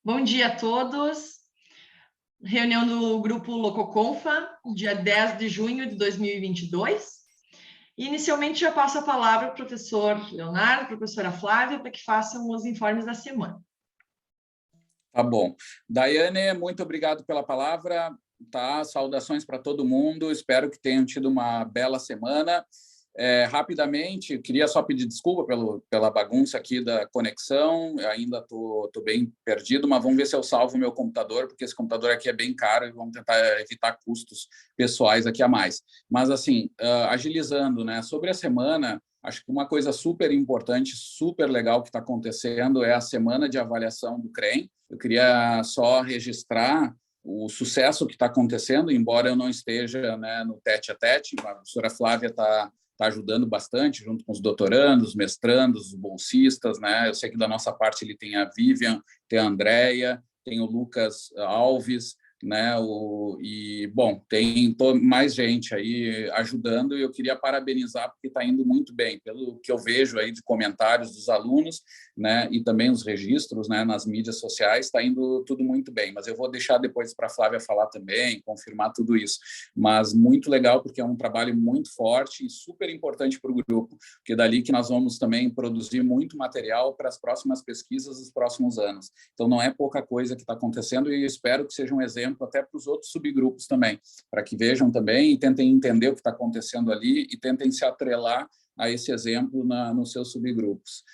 Bom dia a todos. Reunião do Grupo Lococonfa, dia 10 de junho de 2022. Inicialmente, já passo a palavra ao professor Leonardo, professora Flávia, para que façam os informes da semana. Tá bom. Daiane, muito obrigado pela palavra. Tá? Saudações para todo mundo. Espero que tenham tido uma bela semana. Rapidamente, queria só pedir desculpa pela bagunça aqui da conexão. Eu ainda estou bem perdido, mas vamos ver se eu salvo o meu computador, porque esse computador aqui é bem caro e vamos tentar evitar custos pessoais aqui a mais. Mas, assim, agilizando, né? Sobre a semana, acho que uma coisa super importante, super legal que está acontecendo é a semana de avaliação do CREM. Eu queria só registrar o sucesso que está acontecendo, embora eu não esteja, né, no tete-a-tete. A professora Flávia está ajudando bastante, junto com os doutorandos, mestrandos, os bolsistas, né? Eu sei que da nossa parte ele tem a Vivian, tem a Andrea, tem o Lucas Alves, né? Bom, tem mais gente aí ajudando, e eu queria parabenizar porque está indo muito bem, pelo que eu vejo aí de comentários dos alunos, né? E também os registros, né? Nas mídias sociais, está indo tudo muito bem, mas eu vou deixar depois para a Flávia falar também, confirmar tudo isso, mas muito legal porque é um trabalho muito forte e super importante para o grupo, porque é dali que nós vamos também produzir muito material para as próximas pesquisas dos próximos anos. Então, não é pouca coisa que está acontecendo e eu espero que seja um exemplo até para os outros subgrupos também, para que vejam também e tentem entender o que está acontecendo ali e tentem se atrelar a esse exemplo nos seus subgrupos.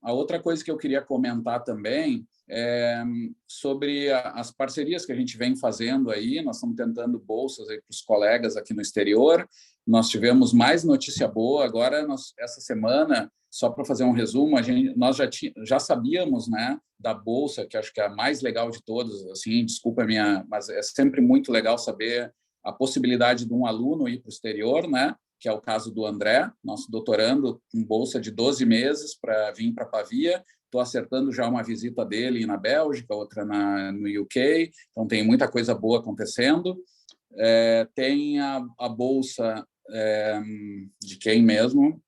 A outra coisa que eu queria comentar também é sobre as parcerias que a gente vem fazendo aí. Nós estamos tentando bolsas aí para os colegas aqui no exterior. Nós tivemos mais notícia boa agora, essa semana, só para fazer um resumo, nós já sabíamos, né, da bolsa, que acho que é a mais legal de todas, assim, desculpa a minha, mas é sempre muito legal saber a possibilidade de um aluno ir para o exterior, né, que é o caso do André, nosso doutorando, com bolsa de 12 meses para vir para Pavia. Estou acertando já uma visita dele na Bélgica, outra no UK, então tem muita coisa boa acontecendo. Tem a bolsa de quem mesmo?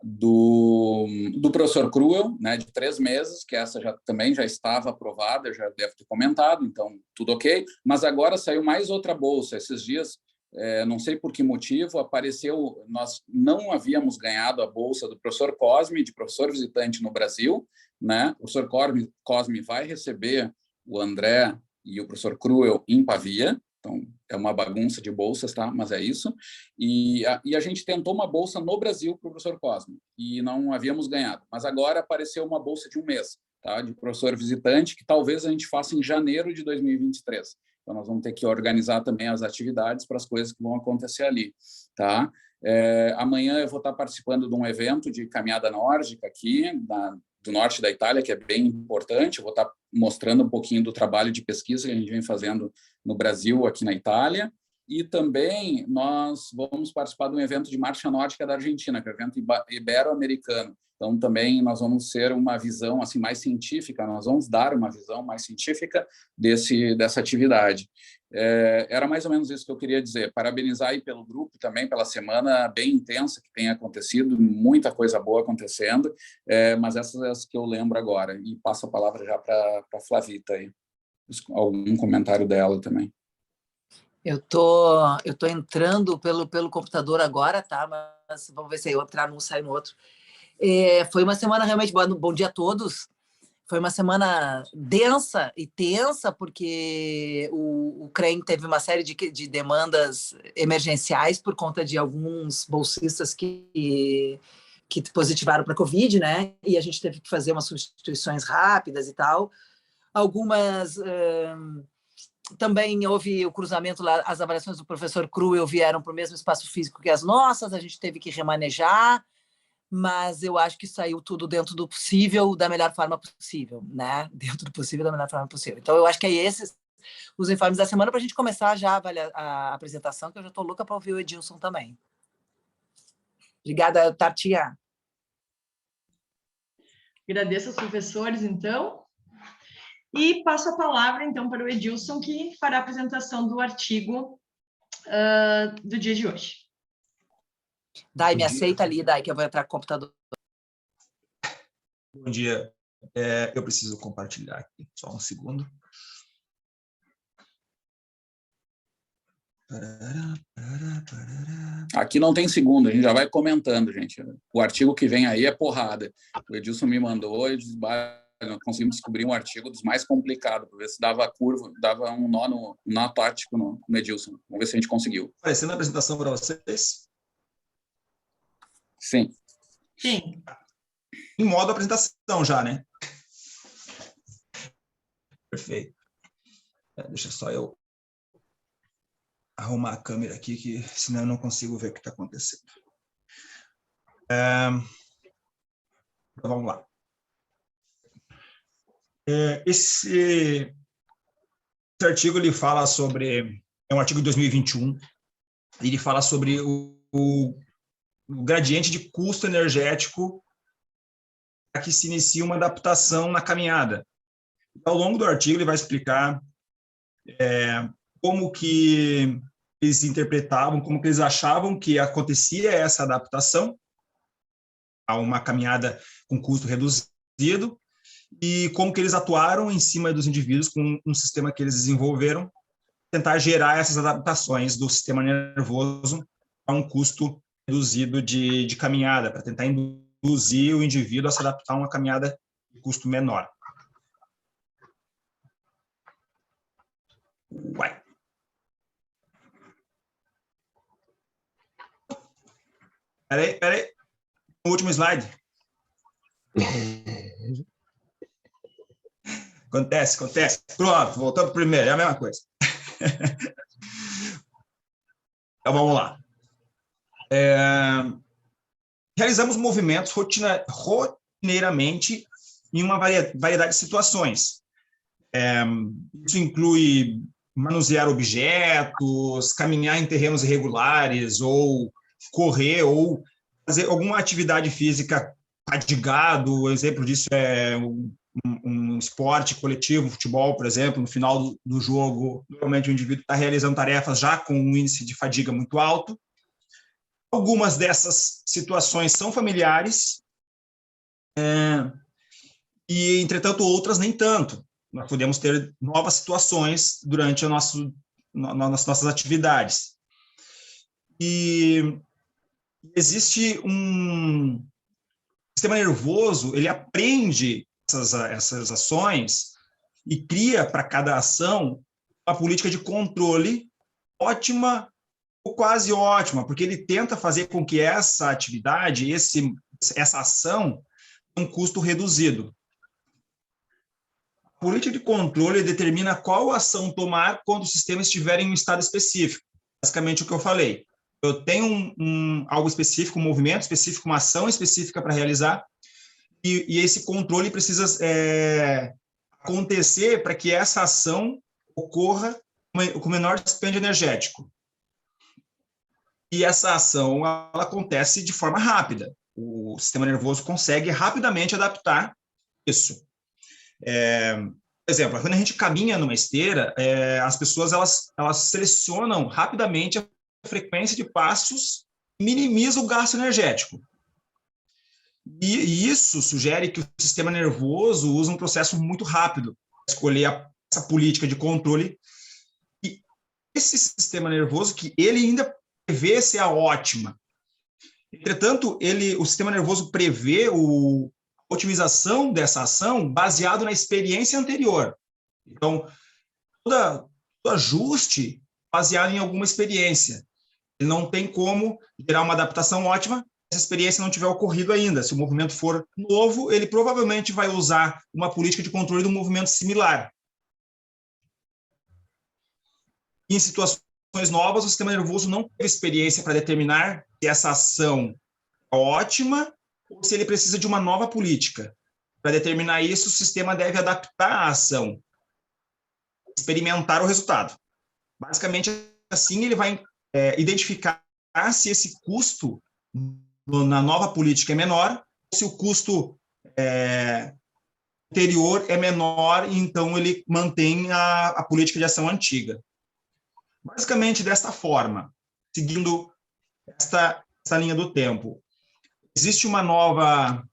Do professor Cruel, né, de 3 meses, que essa também já estava aprovada, eu já devo ter comentado, então tudo ok. Mas agora saiu mais outra bolsa. Esses dias, não sei por que motivo, apareceu, nós não havíamos ganhado a bolsa do professor Cosme, de professor visitante no Brasil, né? O professor Cosme vai receber o André e o professor Cruel em Pavia. Então, é uma bagunça de bolsas, tá? Mas é isso. E a gente tentou uma bolsa no Brasil para o professor Cosme e não havíamos ganhado. Mas agora apareceu uma bolsa de 1 mês, tá? De professor visitante, que talvez a gente faça em janeiro de 2023. Então, nós vamos ter que organizar também as atividades para as coisas que vão acontecer ali, tá? Amanhã eu vou estar participando de um evento de caminhada nórdica aqui, do norte da Itália, que é bem importante. Eu vou estar mostrando um pouquinho do trabalho de pesquisa que a gente vem fazendo no Brasil, aqui na Itália. E também nós vamos participar de um evento de marcha nórdica da Argentina, que é o evento ibero-americano. Então, também nós vamos ser uma visão assim mais científica, nós vamos dar uma visão mais científica dessa atividade. Era mais ou menos isso que eu queria dizer. Parabenizar aí pelo grupo também, pela semana bem intensa que tem acontecido, muita coisa boa acontecendo, mas essas são as que eu lembro agora. E passo a palavra já para a Flavita aí. Algum comentário dela também. Eu tô entrando pelo computador agora, tá? Mas vamos ver se eu entrar num, sai no outro. Foi uma semana realmente boa. Bom dia a todos. Foi uma semana densa e tensa, porque o CREM teve uma série de demandas emergenciais por conta de alguns bolsistas que positivaram para a Covid, né? E a gente teve que fazer umas substituições rápidas e tal. Algumas... Também houve o cruzamento lá, as avaliações do professor Cruel vieram para o mesmo espaço físico que as nossas, a gente teve que remanejar, mas eu acho que saiu tudo dentro do possível, da melhor forma possível, né? Dentro do possível, da melhor forma possível. Então, eu acho que é esses os informes da semana para a gente começar já a apresentação, que eu já estou louca para ouvir o Edilson também. Obrigada, Tartia. Agradeço aos professores, então. E passo a palavra, então, para o Edilson, que fará a apresentação do artigo do dia de hoje. Dai, me aceita ali, Dai, que eu vou entrar com o computador. Bom dia Eu preciso compartilhar aqui, só um segundo. Aqui não tem segundo, a gente já vai comentando, gente. O artigo que vem aí é porrada. O Edilson me mandou e disse, nós conseguimos descobrir um artigo dos mais complicados, para ver se dava curva, dava um nó tático no Edilson. Vamos ver se a gente conseguiu. Aparecendo a apresentação para vocês? Sim. Sim. Em modo apresentação já, né? Perfeito. Deixa só eu arrumar a câmera aqui, que senão eu não consigo ver o que está acontecendo. Então, vamos lá. Esse artigo ele fala sobre... É um artigo de 2021. Ele fala sobre o gradiente de custo energético para que se inicie uma adaptação na caminhada. Ao longo do artigo, ele vai explicar como que eles interpretavam, como que eles achavam que acontecia essa adaptação a uma caminhada com custo reduzido e como que eles atuaram em cima dos indivíduos com um sistema que eles desenvolveram, tentar gerar essas adaptações do sistema nervoso a um custo reduzido de caminhada, para tentar induzir o indivíduo a se adaptar a uma caminhada de custo menor. Uai. Peraí. O último slide. Acontece. Pronto, voltando para o primeiro, é a mesma coisa. Então, vamos lá. Realizamos movimentos rotineiramente em uma variedade de situações. Isso inclui manusear objetos, caminhar em terrenos irregulares, ou correr, ou fazer alguma atividade física fadigado. O exemplo disso é um esporte coletivo, futebol, por exemplo. No final do jogo, normalmente o indivíduo está realizando tarefas já com um índice de fadiga muito alto. Algumas dessas situações são familiares, e, entretanto, outras nem tanto. Nós podemos ter novas situações durante nossas atividades. E existe um sistema nervoso, ele aprende essas ações e cria para cada ação uma política de controle ótima ou quase ótima, porque ele tenta fazer com que essa atividade, essa ação, tenha um custo reduzido. A política de controle determina qual ação tomar quando o sistema estiver em um estado específico. Basicamente o que eu falei. Eu tenho algo específico, um movimento específico, uma ação específica para realizar, e esse controle precisa acontecer para que essa ação ocorra com o menor dispêndio energético. E essa ação ela acontece de forma rápida. O sistema nervoso consegue rapidamente adaptar isso. Por exemplo, quando a gente caminha numa esteira, as pessoas elas selecionam rapidamente a frequência de passos e minimiza o gasto energético. E isso sugere que o sistema nervoso usa um processo muito rápido para escolher essa política de controle. E esse sistema nervoso, que ele ainda prevê ser a ótima. Entretanto, o sistema nervoso prevê a otimização dessa ação baseado na experiência anterior. Então, todo ajuste baseado em alguma experiência. Ele não tem como gerar uma adaptação ótima se essa experiência não tiver ocorrido ainda. Se o movimento for novo, ele provavelmente vai usar uma política de controle de um movimento similar. Em situações novas, o sistema nervoso não teve experiência para determinar se essa ação é ótima ou se ele precisa de uma nova política. Para determinar isso, o sistema deve adaptar a ação, experimentar o resultado. Basicamente, assim, ele vai identificar se esse custo na nova política é menor, ou se o custo anterior é menor, e então ele mantém a política de ação antiga. Basicamente, desta forma, seguindo esta linha do tempo, existe uma nova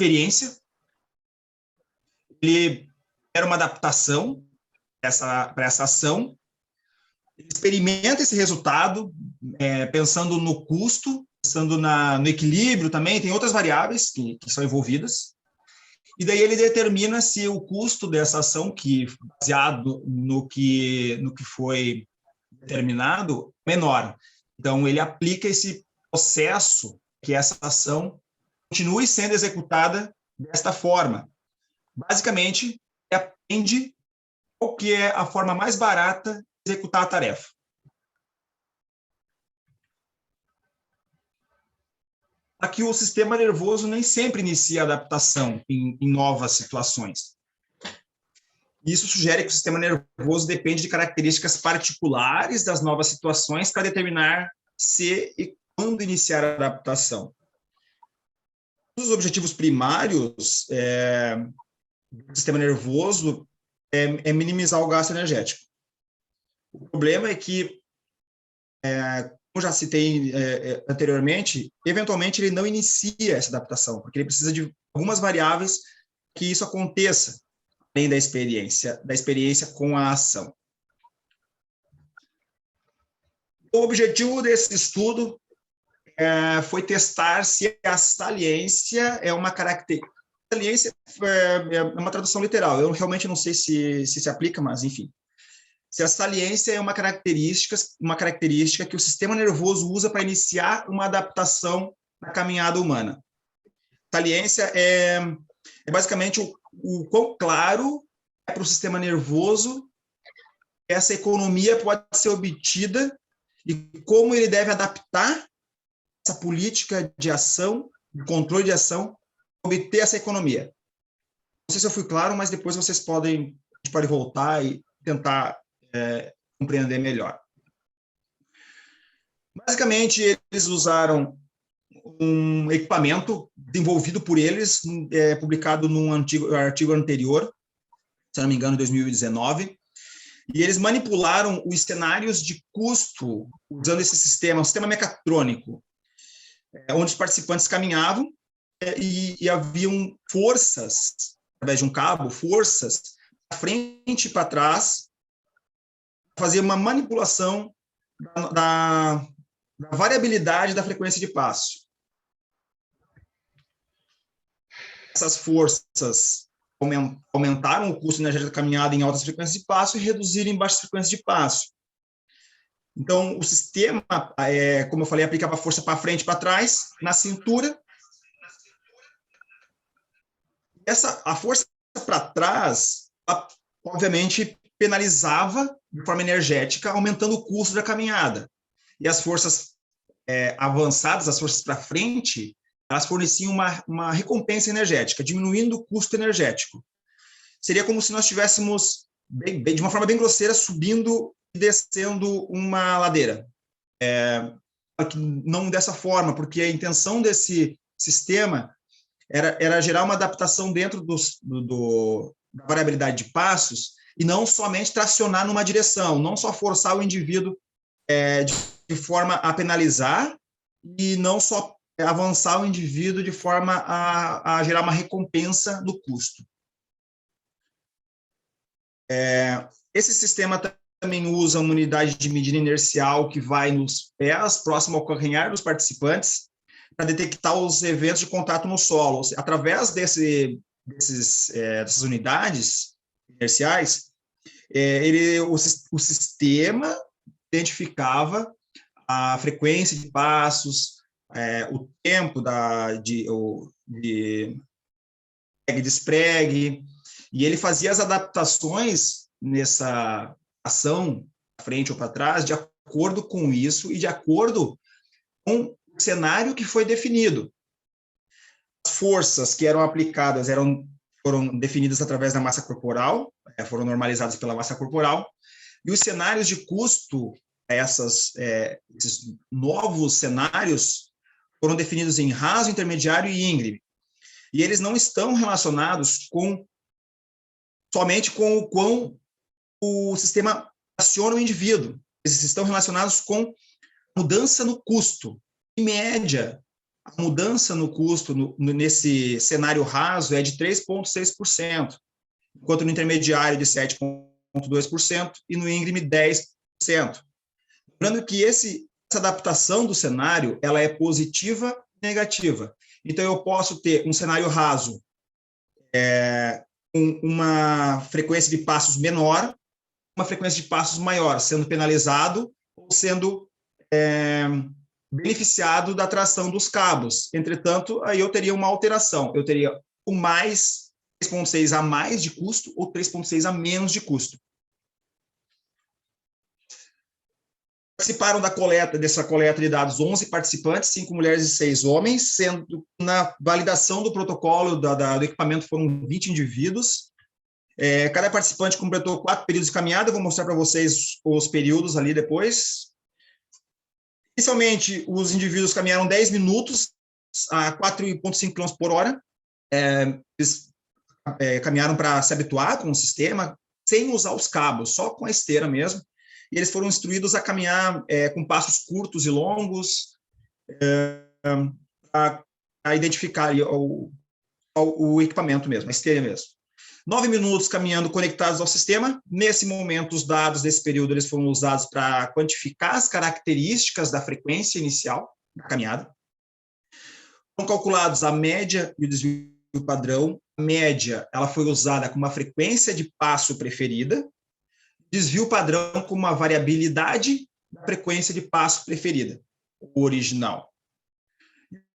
experiência, ele era uma adaptação para essa ação, ele experimenta esse resultado, pensando no custo, pensando no equilíbrio também, tem outras variáveis que são envolvidas, e daí ele determina se o custo dessa ação, que baseado no que foi determinado, é menor. Então, ele aplica esse processo, que essa ação continue sendo executada desta forma. Basicamente, ele aprende qual que é a forma mais barata de executar a tarefa. Aqui o sistema nervoso nem sempre inicia a adaptação em novas situações. Isso sugere que o sistema nervoso depende de características particulares das novas situações para determinar se e quando iniciar a adaptação. Um dos objetivos primários do sistema nervoso é minimizar o gasto energético. O problema é que, como já citei anteriormente, eventualmente ele não inicia essa adaptação, porque ele precisa de algumas variáveis que isso aconteça, além da experiência com a ação. O objetivo desse estudo foi testar se a saliência é uma característica. Saliência é uma tradução literal, eu realmente não sei se aplica, mas enfim. Se a saliência é uma característica que o sistema nervoso usa para iniciar uma adaptação na caminhada humana. Saliência é basicamente o quão claro é para o sistema nervoso essa economia pode ser obtida e como ele deve adaptar essa política de ação, de controle de ação, para obter essa economia. Não sei se eu fui claro, mas depois a gente pode voltar e tentar compreender melhor. Basicamente, eles usaram um equipamento desenvolvido por eles, publicado num artigo anterior, se não me engano, em 2019, e eles manipularam os cenários de custo usando esse sistema, um sistema mecatrônico, onde os participantes caminhavam e haviam forças, através de um cabo, forças para frente e para trás, fazer uma manipulação da variabilidade da frequência de passo. Essas forças aumentaram o custo energético da caminhada em altas frequências de passo e reduziram em baixas frequências de passo. Então, o sistema, como eu falei, aplicava força para frente e para trás, na cintura. A força para trás, obviamente, penalizava de forma energética, aumentando o custo da caminhada. E as forças avançadas, as forças para frente, elas forneciam uma recompensa energética, diminuindo o custo energético. Seria como se nós estivéssemos, de uma forma bem grosseira, subindo e descendo uma ladeira. Não dessa forma, porque a intenção desse sistema era gerar uma adaptação dentro da variabilidade de passos e não somente tracionar numa direção, não só forçar o indivíduo de forma a penalizar e não só avançar o indivíduo de forma a gerar uma recompensa no custo. Esse sistema também usa uma unidade de medida inercial que vai nos pés, próximo ao calcanhar dos participantes, para detectar os eventos de contato no solo. Através dessas unidades inerciais, o sistema identificava a frequência de passos, o tempo de despregue, e ele fazia as adaptações nessa ação, para frente ou para trás, de acordo com isso e de acordo com o cenário que foi definido. As forças que eram aplicadas foram definidas através da massa corporal, foram normalizadas pela massa corporal, e os cenários de custo, esses novos cenários, foram definidos em raso, intermediário e íngreme. E eles não estão relacionados somente com o quão o sistema aciona o indivíduo. Eles estão relacionados com mudança no custo. Em média, a mudança no custo nesse cenário raso é de 3,6%, enquanto no intermediário de 7,2% e no íngreme 10%. Lembrando que essa adaptação do cenário ela é positiva e negativa. Então, eu posso ter um cenário raso com uma frequência de passos menor, uma frequência de passos maior, sendo penalizado ou sendo beneficiado da tração dos cabos. Entretanto, aí eu teria uma alteração. Eu teria o mais 3,6 a mais de custo ou 3,6 a menos de custo. Participaram dessa coleta de dados 11 participantes, 5 mulheres e 6 homens, sendo na validação do protocolo do equipamento foram 20 indivíduos. Cada participante completou 4 períodos de caminhada, eu vou mostrar para vocês os períodos ali depois. Inicialmente, os indivíduos caminharam 10 minutos a 4,5 km por hora. Eles caminharam para se habituar com o sistema, sem usar os cabos, só com a esteira mesmo. E eles foram instruídos a caminhar com passos curtos e longos, para identificar o equipamento mesmo, a esteira mesmo. 9 minutos caminhando conectados ao sistema. Nesse momento, os dados desse período eles foram usados para quantificar as características da frequência inicial da caminhada. Foram calculados a média e o desvio padrão. A média ela foi usada com uma frequência de passo preferida. Desvio padrão com uma variabilidade da frequência de passo preferida, o original.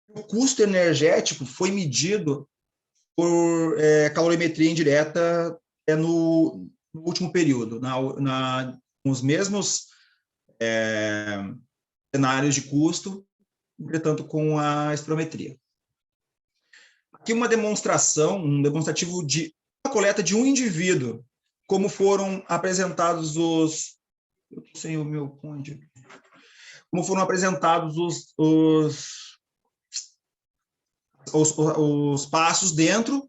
O custo energético foi medido por calorimetria indireta no último período, nos mesmos cenários de custo, entretanto com a espirometria. Aqui um demonstrativo de uma coleta de um indivíduo, como foram apresentados os passos dentro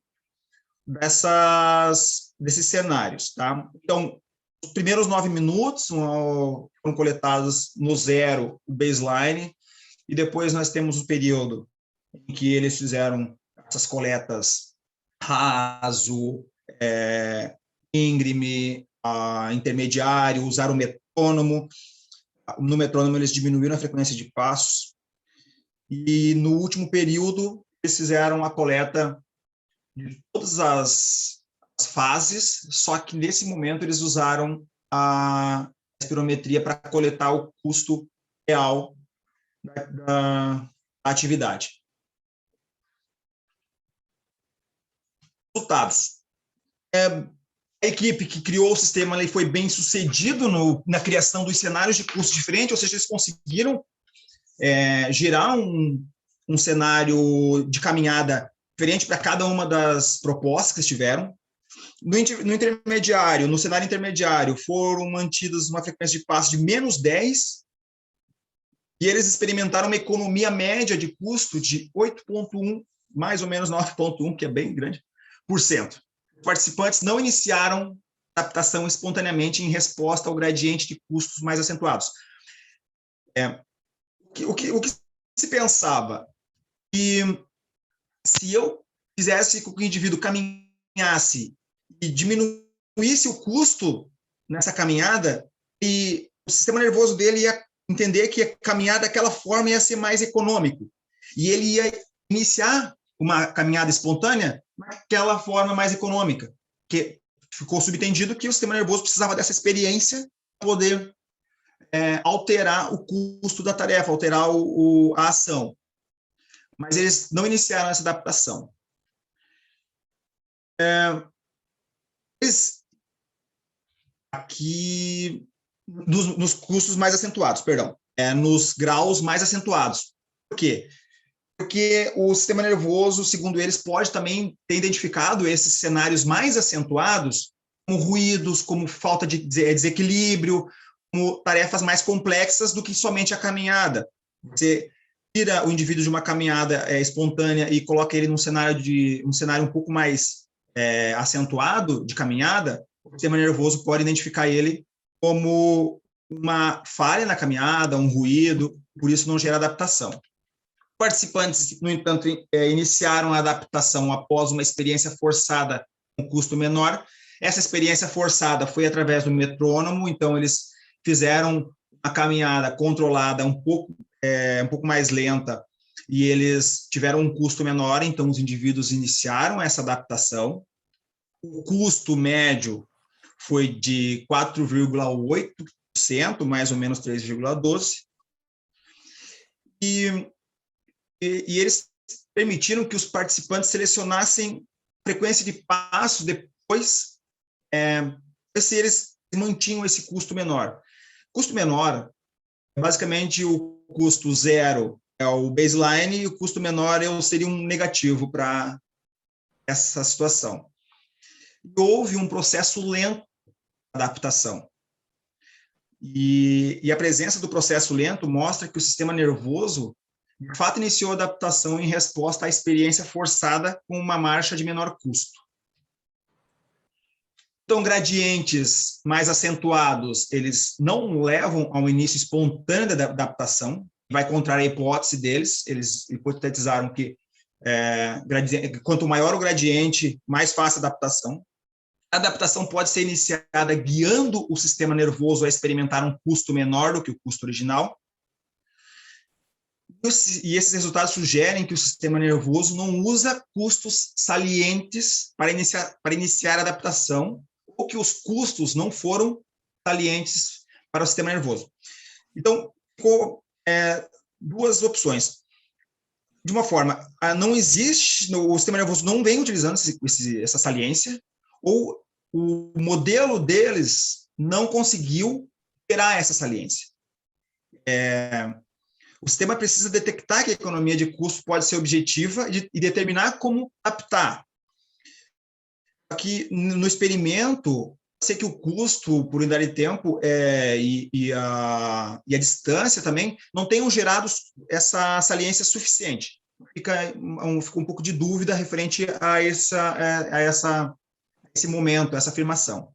desses cenários, tá? Então, os primeiros 9 minutos foram coletados no zero, o baseline, e depois nós temos o período em que eles fizeram essas coletas raso, íngreme, intermediário, usaram o metrônomo. No metrônomo, eles diminuíram a frequência de passos. E no último período, eles fizeram a coleta de todas as fases, só que nesse momento eles usaram a espirometria para coletar o custo real da atividade. Resultados. A equipe que criou o sistema foi bem sucedido na criação dos cenários de custo diferente, ou seja, eles conseguiram gerar um cenário de caminhada diferente para cada uma das propostas que eles tiveram. No cenário intermediário, foram mantidas uma frequência de passo de menos 10, e eles experimentaram uma economia média de custo de 8,1, mais ou menos 9,1, que é bem grande, por cento. Os participantes não iniciaram adaptação espontaneamente em resposta ao gradiente de custos mais acentuados. O que se pensava? Que se eu fizesse com que o indivíduo caminhasse e diminuísse o custo nessa caminhada, e o sistema nervoso dele ia entender que a caminhar daquela forma ia ser mais econômico, e ele ia iniciar uma caminhada espontânea daquela forma mais econômica, que ficou subentendido que o sistema nervoso precisava dessa experiência para poder alterar o custo da tarefa, alterar a ação. Mas eles não iniciaram essa adaptação. Aqui, nos custos mais acentuados, nos graus mais acentuados. Por quê? Porque o sistema nervoso, segundo eles, pode também ter identificado esses cenários mais acentuados como ruídos, como falta de desequilíbrio, como tarefas mais complexas do que somente a caminhada. Você tira o indivíduo de uma caminhada espontânea e coloca ele num cenário um pouco mais acentuado de caminhada, o sistema nervoso pode identificar ele como uma falha na caminhada, um ruído, por isso não gera adaptação. Participantes, no entanto, iniciaram a adaptação após uma experiência forçada com custo menor. Essa experiência forçada foi através do metrônomo, então eles fizeram uma caminhada controlada um pouco mais lenta e eles tiveram um custo menor, então os indivíduos iniciaram essa adaptação. O custo médio foi de 4,8%, mais ou menos 3,12%, e eles permitiram que os participantes selecionassem frequência de passos depois, se eles mantinham esse custo menor. Custo menor, basicamente, o custo zero é o baseline e o custo menor seria um negativo para essa situação. E houve um processo lento de adaptação. E a presença do processo lento mostra que o sistema nervoso, de fato, iniciou a adaptação em resposta à experiência forçada com uma marcha de menor custo. Então, gradientes mais acentuados, eles não levam ao início espontâneo da adaptação, vai contrário à hipótese deles. Eles hipotetizaram que quanto maior o gradiente, mais fácil a adaptação. A adaptação pode ser iniciada guiando o sistema nervoso a experimentar um custo menor do que o custo original. E esses resultados sugerem que o sistema nervoso não usa custos salientes para iniciar a adaptação, ou que os custos não foram salientes para o sistema nervoso. Então, ficou duas opções. De uma forma, não existe, o sistema nervoso não vem utilizando essa saliência, ou o modelo deles não conseguiu gerar essa saliência. O sistema precisa detectar que a economia de custo pode ser objetiva e determinar como adaptar. Aqui, no experimento, sei que o custo por unidade de tempo e a distância também não tenham gerado essa saliência suficiente. Fica um pouco de dúvida referente a esse momento, essa afirmação.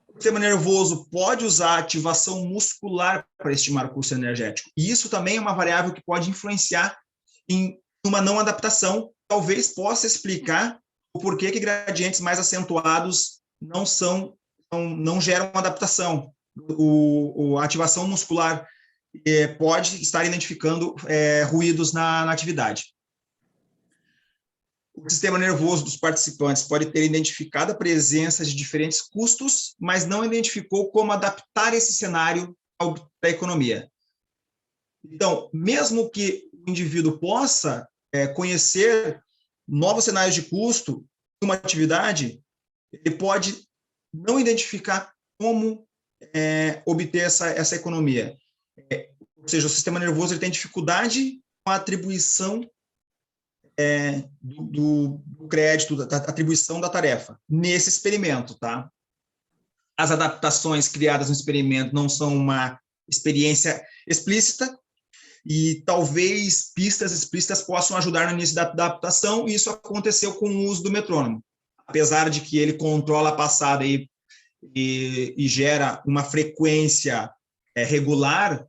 O sistema nervoso pode usar ativação muscular para estimar o custo energético. E isso também é uma variável que pode influenciar em uma não adaptação. Talvez possa explicar o porquê que gradientes mais acentuados não geram adaptação. A ativação muscular pode estar identificando ruídos na atividade. O sistema nervoso dos participantes pode ter identificado a presença de diferentes custos, mas não identificou como adaptar esse cenário da economia. Então, mesmo que o indivíduo possa conhecer novos cenários de custo em uma atividade, ele pode não identificar como obter essa economia. Ou seja, o sistema nervoso ele tem dificuldade com a atribuição do crédito, da atribuição da tarefa, nesse experimento, tá? As adaptações criadas no experimento não são uma experiência explícita e talvez pistas explícitas possam ajudar no início da adaptação, e isso aconteceu com o uso do metrônomo. Apesar de que ele controla a passada e gera uma frequência regular,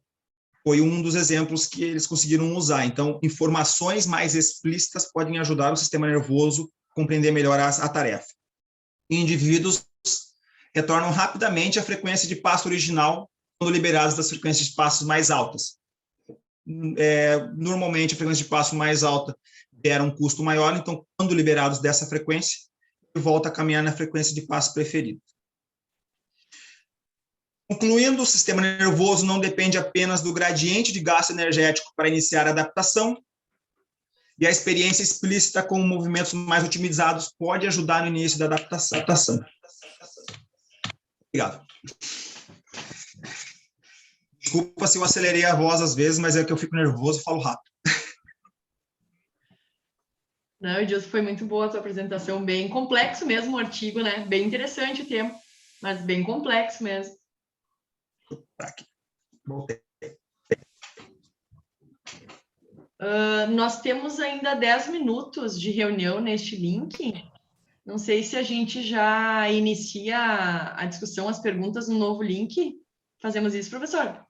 foi um dos exemplos que eles conseguiram usar. Então, informações mais explícitas podem ajudar o sistema nervoso a compreender melhor a tarefa. Indivíduos retornam rapidamente à frequência de passo original quando liberados das frequências de passos mais altas. Normalmente, a frequência de passo mais alta gera um custo maior, então, quando liberados dessa frequência, volta a caminhar na frequência de passo preferida. Concluindo, o sistema nervoso não depende apenas do gradiente de gasto energético para iniciar a adaptação, e a experiência explícita com movimentos mais otimizados pode ajudar no início da adaptação. Obrigado. Desculpa se eu acelerei a voz às vezes, mas é que eu fico nervoso e falo rápido. Não, Edilson, foi muito boa a sua apresentação, bem complexo mesmo o artigo, né? Bem interessante o tema, mas bem complexo mesmo. Aqui. Voltei. Nós temos ainda 10 minutos de reunião neste link. Não sei se a gente já inicia a discussão, as perguntas no novo link. Fazemos isso, professor?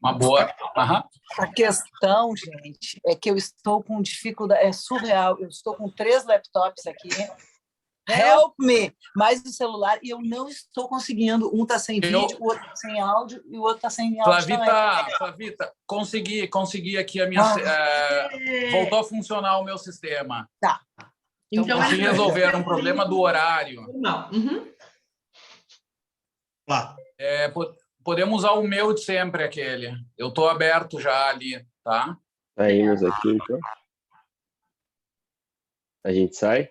Uma boa. Aham. A questão, gente, é que eu estou com dificuldade, é surreal. Eu estou com 3 laptops aqui. Help me! Mais o celular, e eu não estou conseguindo. Um está sem vídeo, o outro sem áudio, e o outro está sem áudio também. Flavita, consegui aqui a minha... voltou a funcionar o meu sistema. Tá. Então, Consegui resolver um problema do horário. Não. Uhum. Lá. Podemos usar o meu de sempre, aquele. Eu estou aberto já ali, tá? Saímos aqui, então. A gente sai?